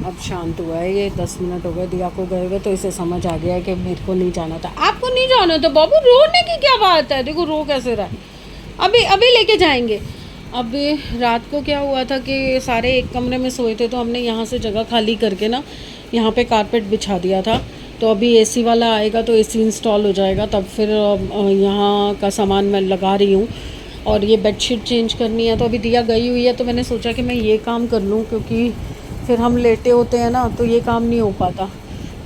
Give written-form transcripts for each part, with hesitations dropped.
अब शांत हुआ है ये। 10 मिनट हो गए दिया को गए हुए, तो इसे समझ आ गया है कि मेरे को नहीं जाना था। आपको नहीं जाना था बाबू, रोने की क्या बात है? देखो रो कैसे रहा है। अभी अभी लेके जाएंगे। अभी रात को क्या हुआ था कि सारे एक कमरे में सोए थे, तो हमने यहाँ से जगह खाली करके ना यहाँ पे कारपेट बिछा दिया था। तो अभी एसी वाला आएगा तो एसी इंस्टॉल हो जाएगा, तब फिर यहाँ का सामान मैं लगा रही हूँ। और ये बेडशीट चेंज करनी है, तो अभी दिया गई हुई है, तो मैंने सोचा कि मैं ये काम कर लूँ, क्योंकि फिर हम लेटे होते हैं ना तो ये काम नहीं हो पाता।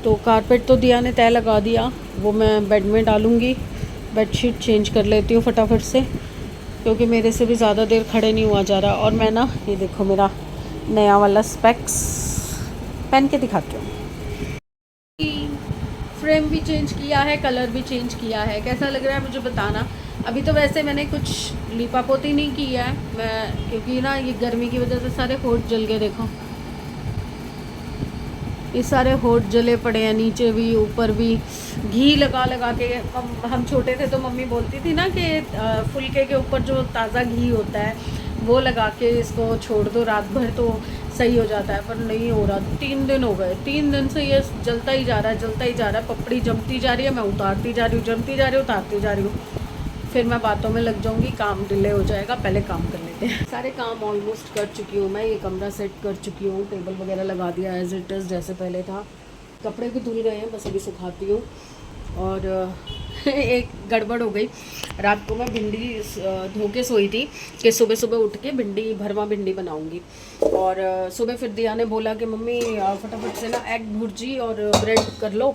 तो कारपेट तो दिया ने तय लगा दिया, वो मैं बेड में डालूँगी। बेडशीट चेंज कर लेती हूँ फटाफट से, क्योंकि मेरे से भी ज़्यादा देर खड़े नहीं हुआ जा रहा। और मैं ना ये देखो मेरा नया वाला स्पेक्स पहन के दिखाती हूँ। फ्रेम भी चेंज किया है, कलर भी चेंज किया है। कैसा लग रहा है मुझे बताना। अभी तो वैसे मैंने कुछ लिपापोती नहीं किया है मैं, क्योंकि ना ये गर्मी की वजह से सारे होठ जल गए। देखो ये सारे होठ जले पड़े हैं, नीचे भी ऊपर भी। घी लगा लगा के, हम छोटे थे तो मम्मी बोलती थी ना कि फुलके के ऊपर जो ताज़ा घी होता है वो लगा के इसको छोड़ दो रात भर तो सही हो जाता है, पर नहीं हो रहा। 3 दिन हो गए, 3 दिन से ये जलता ही जा रहा है, जलता ही जा रहा है। पपड़ी जमती जा रही है, मैं उतारती जा रही हूँ, जमती जा रही हूँ, उतारती जा रही हूँ। फिर मैं बातों में लग जाऊंगी, काम डिले हो जाएगा। पहले काम कर लेते हैं। सारे काम ऑलमोस्ट कर चुकी हूँ मैं। ये कमरा सेट कर चुकी हूँ, टेबल वगैरह लगा दिया एज इट इज़ जैसे पहले था। कपड़े भी धुल गए हैं, बस अभी सुखाती हूँ। और एक गड़बड़ हो गई। रात को मैं भिंडी धो के सोई थी कि सुबह सुबह उठ के भिंडी भरमा भिंडी बनाऊंगी। और सुबह फिर दिया ने बोला कि मम्मी फटाफट से ना एग भुर्जी और ब्रेड कर लो,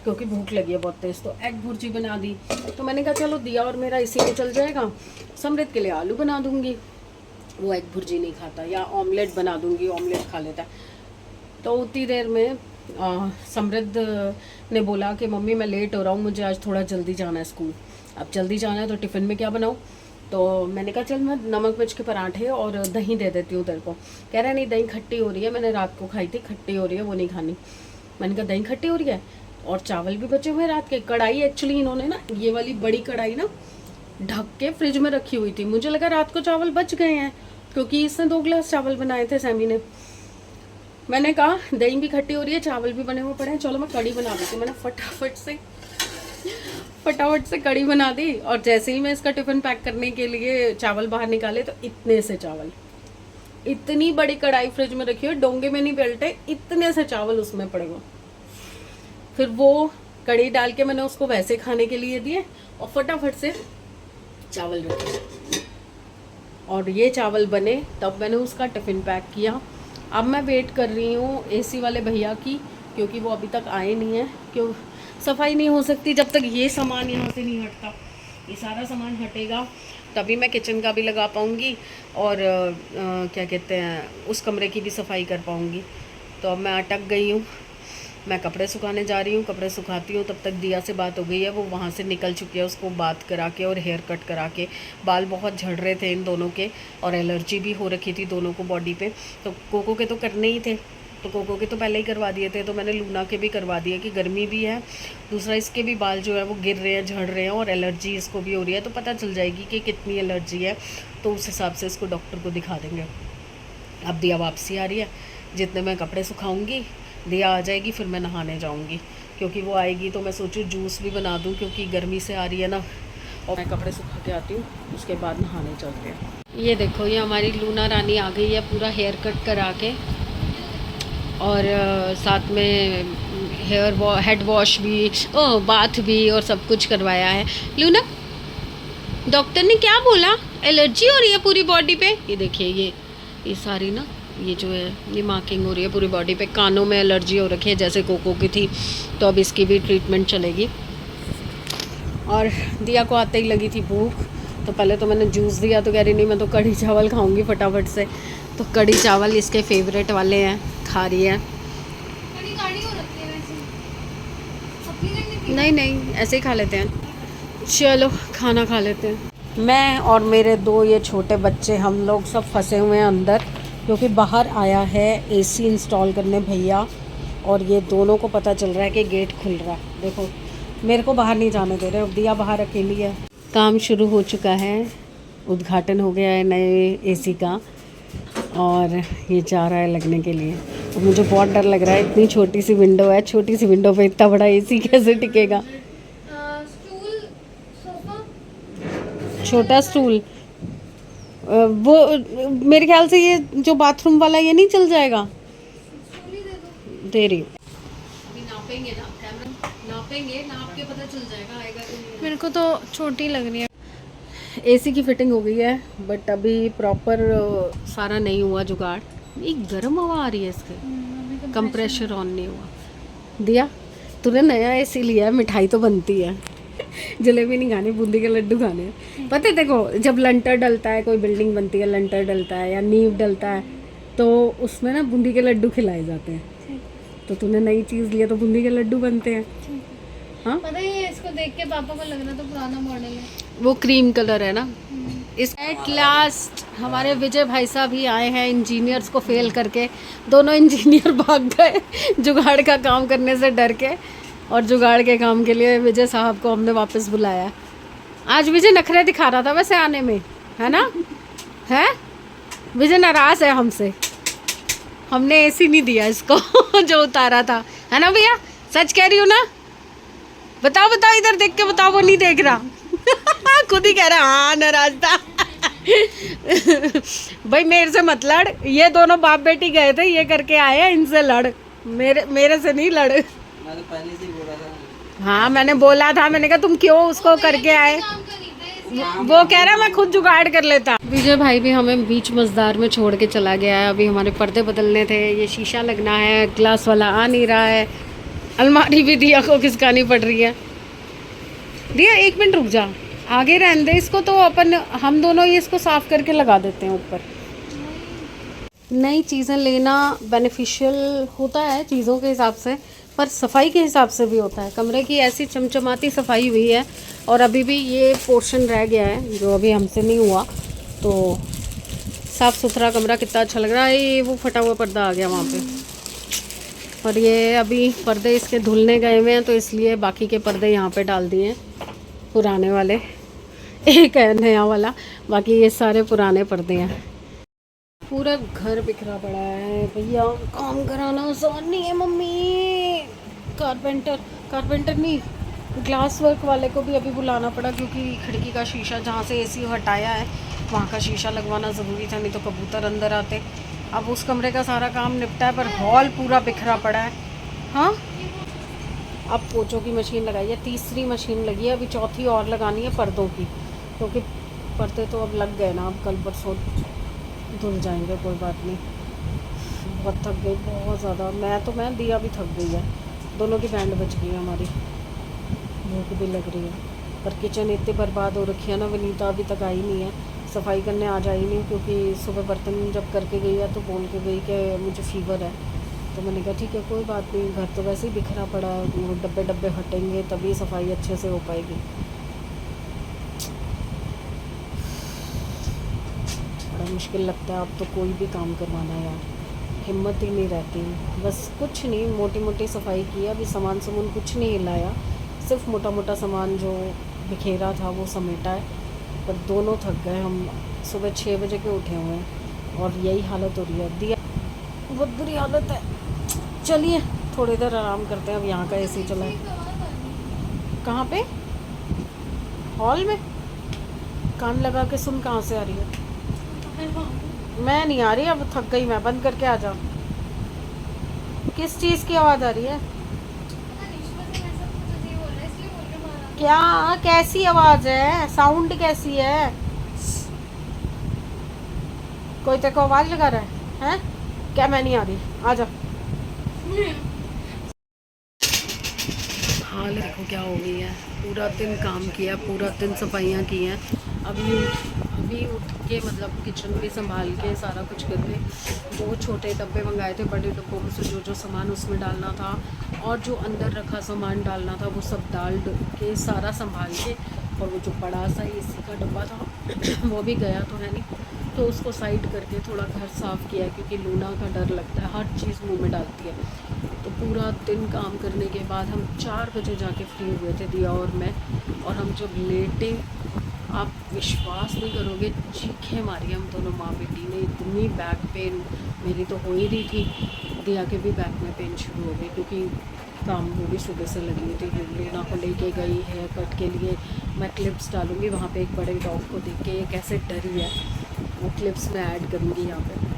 क्योंकि भूख लगी है बहुत तेज़। तो एग भुर्जी बना दी। तो मैंने कहा चलो दिया और मेरा इसी में चल जाएगा। समृद्ध के लिए आलू बना दूंगी, वो एग भुर्जी नहीं खाता, या ऑमलेट बना दूंगी, ऑमलेट खा लेता है। तो उतनी देर में समृद्ध ने बोला कि मम्मी मैं लेट हो रहा हूँ, मुझे आज थोड़ा जल्दी जाना है स्कूल। अब जल्दी जाना है तो टिफ़िन में क्या बनाऊँ? तो मैंने कहा चल मैं नमक मिर्च के पराठे और दही दे देती हूँ तेरे को। कह रहा नहीं दही खट्टी हो रही है, मैंने रात को खाई थी, खट्टी हो रही है, वो नहीं खानी। मैंने कहा दही खट्टी हो रही है, और चावल भी बचे हुए रात के। कढ़ाई एक्चुअली इन्होंने ना ये वाली बड़ी कढ़ाई ना ढक के फ्रिज में रखी हुई थी। मुझे लगा रात को चावल बच गए हैं, क्योंकि इसने 2 गिलास चावल बनाए थे सैमी ने। मैंने कहा दही भी खट्टी हो रही है, चावल भी बने हुए पड़े हैं, चलो मैं कढ़ी बना देती हूँ। मैंने फटाफट से कढ़ी बना दी। और जैसे ही मैं इसका टिफ़िन पैक करने के लिए चावल बाहर निकाले, तो इतने से चावल, इतनी बड़ी कढ़ाई फ्रिज में रखी हुई, डोंगे में नहीं बेल्टे, इतने से चावल उसमें पड़े हुए। फिर वो कढ़ी डाल के मैंने उसको वैसे खाने के लिए दिए, और फटाफट से चावल रखे। और ये चावल बने तब मैंने उसका टिफ़िन पैक किया। अब मैं वेट कर रही हूँ एसी वाले भैया की, क्योंकि वो अभी तक आए नहीं हैं। क्यों सफाई नहीं हो सकती जब तक ये सामान यहाँ से नहीं हटता। ये सारा सामान हटेगा तभी मैं किचन का भी लगा पाऊँगी, और क्या कहते हैं उस कमरे की भी सफाई कर पाऊँगी। तो अब मैं अटक गई हूँ। मैं कपड़े सुखाने जा रही हूँ, कपड़े सुखाती हूँ तब तक दिया से बात हो गई है। वो वहाँ से निकल चुकी है, उसको बात करा के और हेयर कट करा के। बाल बहुत झड़ रहे थे इन दोनों के, और एलर्जी भी हो रखी थी दोनों को बॉडी पे। तो कोको के तो करने ही थे, तो कोको के तो पहले ही करवा दिए थे। तो मैंने लूना के भी करवा दिए कि गर्मी भी है, दूसरा इसके भी बाल जो है वो गिर रहे हैं, झड़ रहे हैं, और एलर्जी इसको भी हो रही है। तो पता चल जाएगी कि कितनी एलर्जी है, तो उस हिसाब से इसको डॉक्टर को दिखा देंगे। अब दिया वापसी आ रही है, जितने मैं कपड़े सुखाऊंगी दिया आ जाएगी, फिर मैं नहाने जाऊंगी। क्योंकि वो आएगी तो मैं सोचूं जूस भी बना दूं, क्योंकि गर्मी से आ रही है ना। और मैं कपड़े सुखा के आती हूँ, उसके बाद नहाने चलते हैं। ये देखो ये हमारी लूना रानी आ गई है, पूरा हेयर कट करा के, और साथ में हेड वॉश भी, बाथ भी, और सब कुछ करवाया है। लूना डॉक्टर ने क्या बोला? एलर्जी हो रही है पूरी बॉडी पे। ये देखिए ये सारी ना, ये जो है ये मार्किंग हो रही है पूरी बॉडी पे। कानों में एलर्जी हो रखी है जैसे कोको की थी, तो अब इसकी भी ट्रीटमेंट चलेगी। और दिया को आते ही लगी थी भूख, तो पहले तो मैंने जूस दिया, तो कह रही नहीं मैं तो कढ़ी चावल खाऊंगी फटाफट से। तो कढ़ी चावल इसके फेवरेट वाले हैं, खा रही है। नहीं ऐसे ही खा लेते हैं। चलो खाना खा लेते हैं। मैं और मेरे 2 ये छोटे बच्चे, हम लोग सब फंसे हुए हैं अंदर, क्योंकि बाहर आया है एसी इंस्टॉल करने भैया, और ये दोनों को पता चल रहा है कि गेट खुल रहा है। देखो मेरे को बाहर नहीं जाने दे रहे, अब दिया बाहर अकेली है। काम शुरू हो चुका है, उद्घाटन हो गया है नए एसी का, और ये जा रहा है लगने के लिए। मुझे बहुत डर लग रहा है, इतनी छोटी सी विंडो है, छोटी सी विंडो पे इतना बड़ा एसी कैसे टिकेगा। स्टूल, सोफा, छोटा स्टूल, वो मेरे ख्याल से ये जो बाथरूम वाला ये नहीं चल जाएगा। स्टूल ही दे दो। दे रही हूँ। अभी नापेंगे ना, कैमरा नापेंगे, नाप के पता चल जाएगा आएगा कि नहीं। मेरे को तो छोटी लग रही है। एसी की फिटिंग हो गई है, बट अभी प्रॉपर सारा नहीं हुआ जुगाड़। ये गर्म हवा आ रही है इसके, कंप्रेशर ऑन नहीं हुआ। दिया तूने नया एसी लिया है, मिठाई तो बनती है। जलेबी नहीं खानी, बूंदी के लड्डू खाने हैं। पता है देखो, जब लंटर डलता है, कोई बिल्डिंग बनती है, लंटर डलता है या नींव डलता है, तो उसमें ना बूंदी के लड्डू खिलाए जाते हैं। तो तूने नई चीज़ लिया तो बूंदी के लड्डू बनते हैं। हाँ, पता है इसको देख के पापा को लग रहा था पुराना मॉडल है। वो क्रीम कलर है ना। इस एट लास्ट हमारे विजय भाई साहब ही आए हैं, इंजीनियर्स को फेल करके। दोनों इंजीनियर भाग गए जुगाड़ का काम करने से डर के, और जुगाड़ के काम के लिए विजय साहब को हमने वापस बुलाया। आज विजय नखरे दिखा रहा था वैसे आने में, है ना? है विजय नाराज है हमसे, हमने एसी नहीं दिया इसको जो उतारा था, है ना भैया? सच कह रही हूँ ना? बताओ बताओ, इधर देख के बताओ। वो नहीं देख रहा खुद ही कह रहा हाँ नाराज था। भाई मेरे से मत लड़, ये दोनों बाप बेटी गए थे, ये करके आए हैं, इनसे लड़, मेरे से नहीं लड़। मैं तो पहले से ही बोला था। हाँ मैंने बोला था, मैंने कहा तुम क्यों उसको करके आए। वो कह रहा मैं खुद जुगाड़ कर लेता। विजय भाई भी हमें बीच मझदार में छोड़ के चला गया है। अभी हमारे पर्दे बदलने थे, ये शीशा लगना है, ग्लास वाला आ नहीं रहा है, अलमारी भी दिया को खिसकानी पड़ रही है। दिया एक मिनट रुक जा, आगे रहने दे इसको, तो अपन हम दोनों ये इसको साफ करके लगा देते हैं ऊपर। नई चीज़ें लेना बेनिफिशियल होता है चीज़ों के हिसाब से, पर सफाई के हिसाब से भी होता है। कमरे की ऐसी चमचमाती सफाई हुई है, और अभी भी ये पोर्शन रह गया है जो अभी हमसे नहीं हुआ। तो साफ़ सुथरा कमरा कितना अच्छा लग रहा है। ये वो फटा हुआ पर्दा आ गया वहाँ पे, पर ये अभी पर्दे इसके धुलने गए हुए हैं, तो इसलिए बाकी के पर्दे यहाँ पे डाल दिए हैं, पुराने वाले। एक है नया वाला, बाकी ये सारे पुराने पर्दे हैं। पूरा घर बिखरा पड़ा है भैया, काम कराना आसान नहीं है मम्मी। कारपेंटर नहीं, ग्लास वर्क वाले को भी अभी बुलाना पड़ा, क्योंकि खिड़की का शीशा जहाँ से एसी हटाया है वहाँ का शीशा लगवाना ज़रूरी था, नहीं तो कबूतर अंदर आते। अब उस कमरे का सारा काम निपटा है, पर हॉल पूरा बिखरा पड़ा है। हाँ, अब पोचों की मशीन लगाई है, तीसरी मशीन लगी है, अभी चौथी और लगानी है पर्दों की, क्योंकि पर्दे तो अब लग गए ना, अब कल परसों धुल जाएंगे, कोई बात नहीं। बहुत थक गई, बहुत ज़्यादा। मैं दिया भी थक गई है, दोनों की बैंड बच गई है हमारी, भूख भी लग रही है। पर किचन इतनी बर्बाद हो रखी है ना, वनीता अभी तक आई नहीं है, सफाई करने आज आई नहीं, क्योंकि सुबह बर्तन जब करके गई है तो बोल के गई कि मुझे फीवर है। तो मैंने कहा ठीक है कोई बात नहीं, घर तो वैसे ही बिखरा पड़ा है, वो डब्बे डब्बे हटेंगे तभी सफाई अच्छे से हो पाएगी। बड़ा मुश्किल लगता है अब तो कोई भी काम करवाना यार, हिम्मत ही नहीं रहती। बस कुछ नहीं, मोटी मोटी सफाई की, अभी सामान कुछ नहीं हिलाया, सिर्फ मोटा मोटा सामान जो बिखेरा था वो समेटा है। पर दोनों थक गए हम, सुबह 6 बजे के उठे हुए हैं, और यही हालत हो रही है। दिया बहुत बुरी हालत है। चलिए थोड़ी देर आराम करते हैं, अब यहाँ का एसी चला है। कहाँ पे? हॉल में? कान लगा के सुन, कहाँ से आ रही है? मैं नहीं आ रही, अब थक गई मैं, बंद करके आ जाओ। किस चीज़ की आवाज़ आ रही है? क्या, कैसी आवाज़ है? साउंड कैसी है? कोई तेरे को आवाज़ लगा रहा है? हैं? क्या मैं नहीं आ रही? आ जा। हाल देखो क्या हो गई है, पूरा दिन काम किया, पूरा दिन सफाइयाँ की हैं। अभी उठ के मतलब किचन भी संभाल के सारा कुछ करके, जो छोटे डब्बे मंगाए थे, बड़े डब्बों में से जो सामान उसमें डालना था और जो अंदर रखा सामान डालना था वो सब डाल के सारा संभाल के, और वो जो बड़ा सा एसी का डब्बा था वो भी गया तो है नहीं, तो उसको साइड करके थोड़ा घर साफ़ किया, क्योंकि लूना का डर लगता है, हर चीज़ मुंह में डालती है। तो पूरा दिन काम करने के बाद हम 4 बजे जाके फ्री हुए थे, दिया और मैं, और हम जब लेटे, आप विश्वास नहीं करोगे, चीखें मारी हम दोनों माँ बेटी ने, इतनी बैक पेन, मेरी तो हो ही रही थी, दिया के भी बैक में पेन शुरू हो गई क्योंकि काम वो भी सुबह से लगी हुई थी। लूना को लेके गई हेयर कट के लिए, मैं क्लिप्स डालूँगी वहाँ पे। एक बड़े डॉग को देख के ये कैसे डरी है, वो क्लिप्स में ऐड करूँगी यहाँ पे।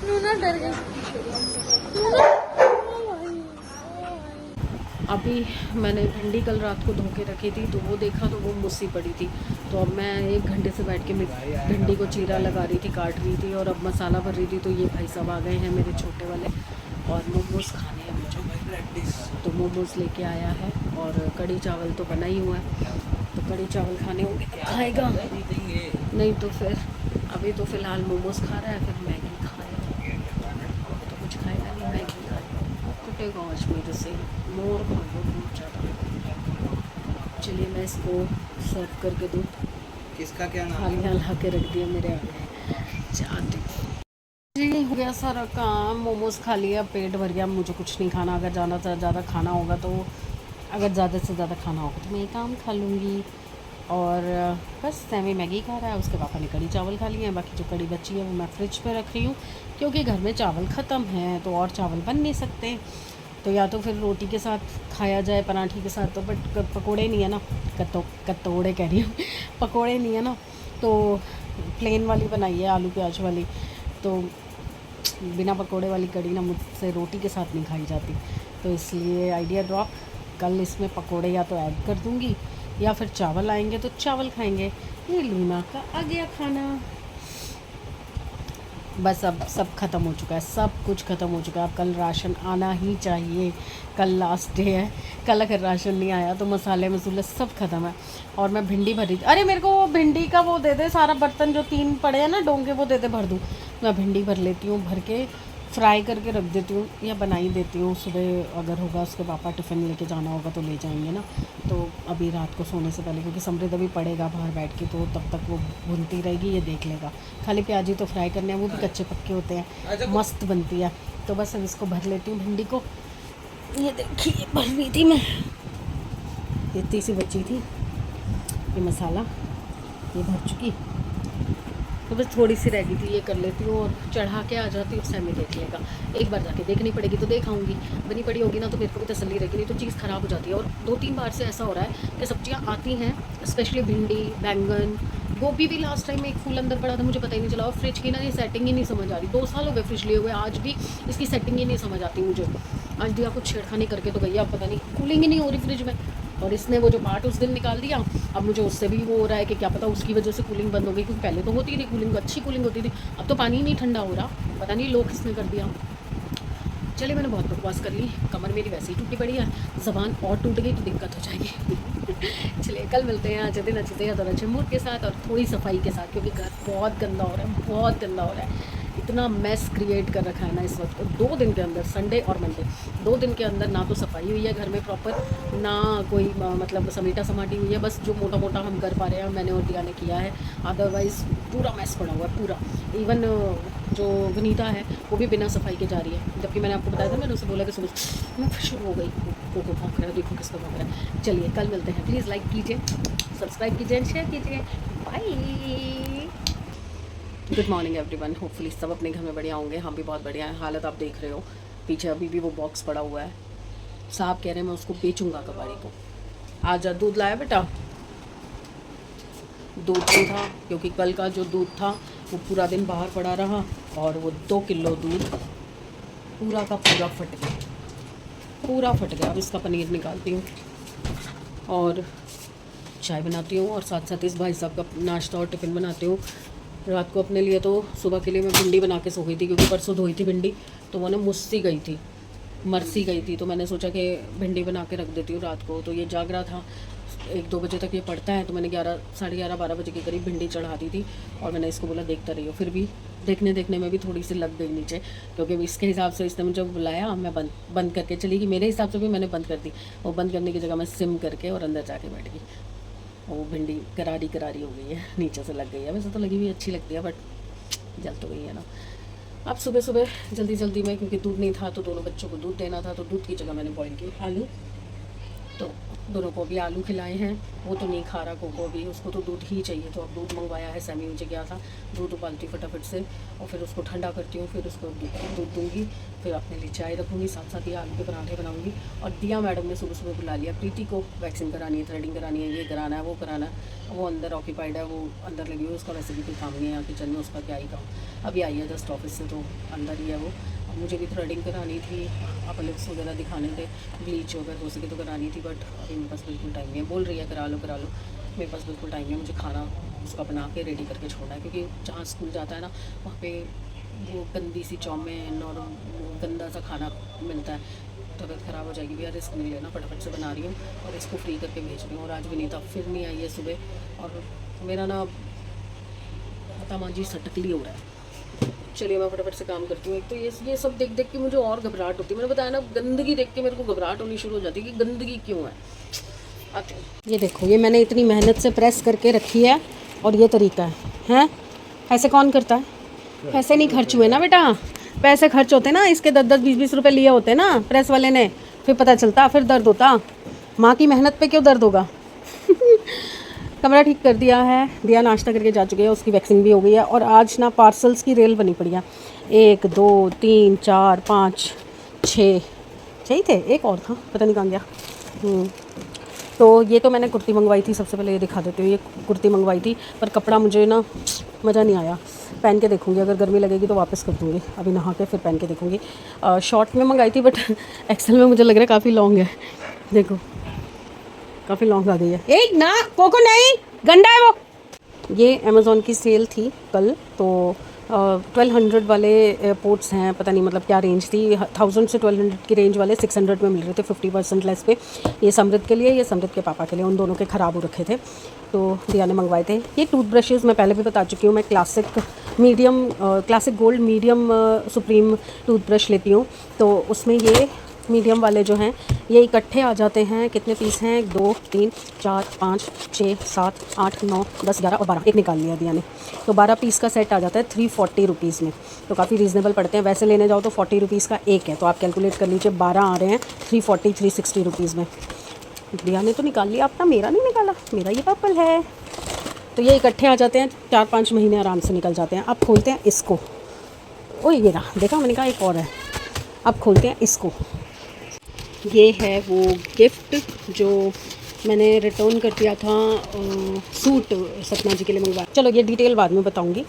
लूना डर गई। अभी मैंने भिंडी कल रात को धो के रखी थी तो वो देखा तो वो मुस्सी पड़ी थी, तो अब मैं 1 घंटे से बैठ के भिंडी को चीरा लगा रही थी, काट रही थी और अब मसाला भर रही थी। तो ये भाई साहब आ गए हैं मेरे छोटे वाले और मोमोज़ खाने हैं मुझे, तो मोमोज़ लेके आया है और कड़ी चावल तो बना ही हुआ है, तो कड़ी चावल खाने होंगे तो खाएगा, नहीं तो फिर अभी तो फ़िलहाल मोमोज़ खा रहा है, फिर मैगी खाएगा, तो कुछ खाएगा नहीं, मैगी खाएगा। कुटेगा आज मेरे से मोर खाएगा बहुत ज़्यादा। चलिए मैं इसको सर्व करके दूँ, किसका क्या नाम हाल हाल ला के रख दिया मेरे आगे, चाहती जी। हो गया सारा काम, मोमोज़ खा लिया, पेट भर गया, मुझे कुछ नहीं खाना। अगर ज़्यादा खाना होगा तो अगर ज़्यादा से ज़्यादा खाना होगा तो मैं एक आम खा लूँगी। और बस सैमी मैगी खा रहा है, उसके पापा ने कड़ी चावल खा लिए हैं, बाकी जो कड़ी बची है वो मैं फ्रिज पे रख रही हूँ क्योंकि घर में चावल ख़त्म हैं तो और चावल बन नहीं सकते, तो या तो फिर रोटी के साथ खाया जाए, पराठे के साथ, तो बट पकोड़े नहीं है ना, कतोड़े कह रही हूँ पकोड़े नहीं है ना, तो प्लेन वाली बनाई है आलू प्याज वाली, तो बिना पकोड़े वाली कड़ी ना मुझसे रोटी के साथ नहीं खाई जाती, तो इसलिए आइडिया ड्रॉप। कल इसमें पकोड़े या तो ऐड कर दूँगी या फिर चावल आएंगे तो चावल खाएंगे। ये लूना का आ गया खाना। बस अब सब ख़त्म हो चुका है, सब कुछ ख़त्म हो चुका है। अब कल राशन आना ही चाहिए, कल लास्ट डे है, कल अगर राशन नहीं आया तो मसाले मसूले सब ख़त्म है। और मैं भिंडी भरी, अरे मेरे को वो भिंडी का वो दे दे, सारा बर्तन जो 3 पड़े हैं ना डोंगे वो दे दे, भर दूँ। मैं भिंडी भर लेती हूँ, भर के फ्राई करके रख देती हूँ या बना ही देती हूँ। सुबह अगर होगा उसके पापा टिफ़िन लेके जाना होगा तो ले जाएंगे ना, तो अभी रात को सोने से पहले, क्योंकि समृद्ध अभी पड़ेगा बाहर बैठ के, तो तब तक वो भूनती रहेगी, ये देख लेगा। खाली प्याज ही तो फ्राई करने हैं, वो भी कच्चे पक्के होते हैं, मस्त बनती है। तो बस अब इसको भर लेती हूँ भिंडी को। ये देखिए भर रही थी मैं, इतनी सी बची थी, ये मसाला ये भर चुकी, तो बस थोड़ी सी रह गई थी, ये कर लेती हूँ और चढ़ा के आ जाती हूँ। सैमी देख लेगा, एक बार जाके देखनी पड़ेगी तो देखाऊंगी, बनी पड़ी होगी ना तो मेरे को भी तसल्ली रहेगी, नहीं तो चीज़ ख़राब हो जाती है। और 2-3 बार से ऐसा हो रहा है कि सब्जियाँ आती हैं, स्पेशली भिंडी, बैंगन, गोभी भी लास्ट टाइम एक फूल अंदर पड़ा था, मुझे पता ही नहीं चला। और फ्रिज की ना ये सेटिंग ही नहीं समझ आ रही, 2 साल हो गए फ्रिज लिए हुए, आज भी इसकी सेटिंग ही नहीं समझ आती मुझे। आज दिया कुछ छेड़खानी करके तो गई, अब पता नहीं कूलिंग ही नहीं हो रही फ्रिज में, और इसने वो जो पार्ट उस दिन निकाल दिया, अब मुझे उससे भी वो हो रहा है कि क्या पता उसकी वजह से कूलिंग बंद हो गई, क्योंकि पहले तो होती थी कूलिंग, अच्छी कूलिंग होती थी, अब तो पानी ही नहीं ठंडा हो रहा, पता नहीं लोग किसने कर दिया। चलिए मैंने बहुत बकवास कर ली, कमर मेरी वैसे ही टूटी पड़ी है, ज़बान और टूट गई तो दिक्कत हो जाएगी। चलिए कल मिलते हैं अच्छे दिन अच्छे और अच्छे मूड के साथ और थोड़ी सफाई के साथ, क्योंकि घर बहुत गंदा हो रहा है, बहुत गंदा हो रहा है। इतना मैस क्रिएट कर रखा है ना इस वक्त। 2 दिन के अंदर, संडे और मंडे, 2 दिन के अंदर ना तो सफाई हुई है घर में प्रॉपर, ना कोई मतलब समेटा समाटी हुई है, बस जो मोटा मोटा हम कर पा रहे हैं मैंने और दिया ने किया है, अदरवाइज़ पूरा मैस पड़ा हुआ है पूरा। इवन जो वनीता है वो भी बिना सफाई के जा रही है, जबकि मैंने आपको बताया था, मैंने उसे बोला कि सुबह मैं शुरू हो गई, वो भौंक रहा है, देखो किसका भौंक रहा है। चलिए कल मिलते हैं, प्लीज़ लाइक कीजिए, सब्सक्राइब कीजिए, शेयर कीजिए, bye. Good morning everyone, hopefully सब अपने घर में बढ़िया होंगे, हम भी बहुत बढ़िया हैं। हालत आप देख रहे हो, पीछे अभी भी वो बॉक्स पड़ा हुआ है, साहब कह रहे हैं मैं उसको बेचूंगा कबाड़ी को। आज दूध लाया बेटा, दूध नहीं था क्योंकि कल का जो दूध था वो पूरा दिन बाहर पड़ा रहा, और वो 2 किलो दूध पूरा का पूरा फट गया, पूरा फट गया। अब इसका पनीर निकालती हूँ और चाय बनाती हूँ, और साथ साथ इस भाई साहब का नाश्ता और टिफ़िन बनाती हूँ। रात को अपने लिए तो सुबह के लिए मैं भिंडी बना के सो गई थी, क्योंकि परसों धोई थी भिंडी तो वो ना मुझसी गई थी, मरसी गई थी, तो मैंने सोचा कि भिंडी बना के रख देती हूँ रात को। तो ये जाग रहा था, 1-2 बजे तक ये पढ़ता है, तो मैंने 11, साढ़े 11, 12 बजे के करीब भिंडी चढ़ा दी थी, और मैंने इसको बोला देखता रहियो। फिर भी देखने में भी थोड़ी सी लग गई नीचे, क्योंकि इसके हिसाब से इसने मुझे बुलाया, मैं बंद करके चली गई, मेरे हिसाब से भी मैंने बंद कर दी, वो बंद करने की जगह मैं सिम करके और अंदर जाके बैठ गई। वो भिंडी करारी हो गई है, नीचे से लग गई है, वैसे तो लगी हुई अच्छी लगती है बट जल तो गई है ना। अब सुबह सुबह जल्दी में, क्योंकि दूध नहीं था तो दोनों बच्चों को दूध देना था, तो दूध की जगह मैंने बॉईल किए आलू, तो दोनों को अभी आलू खिलाए हैं, वो तो नहीं खा रहा कोको अभी, उसको तो दूध ही चाहिए, तो अब दूध मंगवाया है, सैमी मुझे गया था, दूध उबालती फटाफट से और फिर उसको ठंडा करती हूँ, फिर उसको दूध दूँगी, फिर अपने लिए चाय रखूँगी, साथ साथ ये आलू के पराठे बनाऊँगी। और दिया मैडम ने सुबह सुबह बुला लिया, प्रीति को वैक्सीन करानी है, थ्रेडिंग करानी है, ये कराना है, वो कराना है, वो अंदर ऑक्यूपाइड है, वो अंदर लगी हुई है, उसका वैसे भी कोई काम नहीं है यहाँ किचन में, उसका क्या ही काम, अभी आई है जस्ट ऑफिस से, तो अंदर ही है वो। मुझे भी थ्रेडिंग करानी थी, आप लिप्स वगैरह दिखाने थे, ब्लीच वगैरह हो सके तो करानी थी, बट अभी मेरे पास बिल्कुल टाइम नहीं है। बोल रही है करा लो, मेरे पास बिल्कुल टाइम नहीं है, मुझे खाना उसका बना के रेडी करके छोड़ना है, क्योंकि जहाँ स्कूल जाता है ना वहाँ पे वो गंदी सी चाउमीन और गंदा सा खाना मिलता है, तबीयत ख़राब हो जाएगी। भैया रिस्क नहीं लेना, फटाफट से बना रही हूँ और इसको फ्री करके भेज रही हूँ। और आज विनीता फिर नहीं आई है सुबह, और मेरा ना पता मांझी सटकली हो रहा है। चलिए मैं फटाफट से काम करती हूँ। एक तो ये सब देख देख के मुझे और घबराहट होती है, मैंने बताया ना, गंदगी देख के मेरे को घबराहट होनी शुरू हो जाती है कि गंदगी क्यों है। अच्छा ये देखो, ये मैंने इतनी मेहनत से प्रेस करके रखी है और ये तरीका है? ऐसे कौन करता है? पैसे नहीं खर्च हुए ना बेटा, पैसे खर्च होते ना, इसके 10-10 20-20 रुपए लिए होते ना प्रेस वाले ने, फिर पता चलता, फिर दर्द होता। माँ की मेहनत पे क्यों दर्द होगा। कमरा ठीक कर दिया है, दिया नाश्ता करके जा चुके हैं, उसकी वैक्सीन भी हो गई है। और आज ना पार्सल्स की रेल बनी पड़ी है, 1 2 3 4 5 6 ही थे, एक और था पता नहीं कहाँ गया। तो ये तो मैंने कुर्ती मंगवाई थी, सबसे पहले ये दिखा देती हूँ, ये कुर्ती मंगवाई थी, पर कपड़ा मुझे ना मज़ा नहीं आया, पहन के देखूँगी, अगर गर्मी लगेगी तो वापस कर दूँगी, अभी नहा के फिर पहन के देखूँगी। शॉर्ट में मंगाई थी, बट एक्सेल में मुझे लग रहा है काफ़ी लॉन्ग है, देखो काफ़ी लॉन्ग आ गई है। एक ना कोको नहीं, गंदा है वो। ये अमेज़ॉन की सेल थी कल, तो 1200 वाले एयरपोर्ट्स हैं, पता नहीं मतलब क्या रेंज थी, 1000 से 1200 की रेंज वाले 600 में मिल रहे थे 50% लेस पे। ये समृद्ध के लिए, ये समृद्ध के पापा के लिए, उन दोनों के ख़राब हो रखे थे, तो दिया ने मंगवाए थे। ये टूथब्रशेस मैं पहले भी बता चुकी हूँ, मैं classic gold medium supreme toothbrush लेती हूँ, तो उसमें ये मीडियम वाले जो हैं ये इकट्ठे आ जाते हैं। कितने पीस हैं? 1 2 3 4 5 6 7 8 9 10 11 और 12, एक निकाल लिया दिया ने, तो 12 पीस का सेट आ जाता है 340 रुपीज़ में, तो काफ़ी रीज़नेबल पड़ते हैं। वैसे लेने जाओ तो 40 रुपीज़ का एक है, तो आप कैलकुलेट कर लीजिए, 12 आ रहे हैं 360 रुपीज़ में। दिया ने तो निकाल लिया अपना, मेरा नहीं निकाला, मेरा ये पर्पल है। तो ये इकट्ठे आ जाते हैं, 4-5 महीने आराम से निकल जाते हैं। अब खोलते हैं इसको, ओ ये रहा, देखा मैंने कहा एक और है। अब खोलते हैं इसको, ये है वो गिफ्ट जो मैंने रिटर्न कर दिया था, सूट सपना जी के लिए मंगवाया। चलो ये डिटेल बाद में बताऊंगी।